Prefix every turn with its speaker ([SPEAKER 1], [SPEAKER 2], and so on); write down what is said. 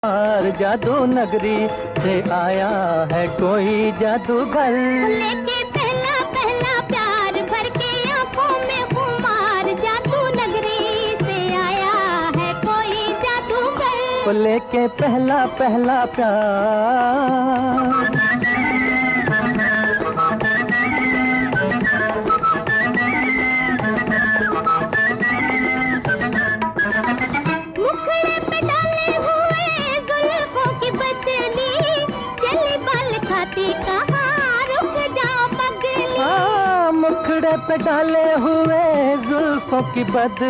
[SPEAKER 1] जादू नगरी से आया है कोई जादूगर,
[SPEAKER 2] लेके पहला पहला प्यार भर के आंखों में खुमार। जादू नगरी से आया है कोई जादूगर,
[SPEAKER 1] लेके पहला पहला प्यार। मुखड़े पे डाले हुए जुल्फों की बदली।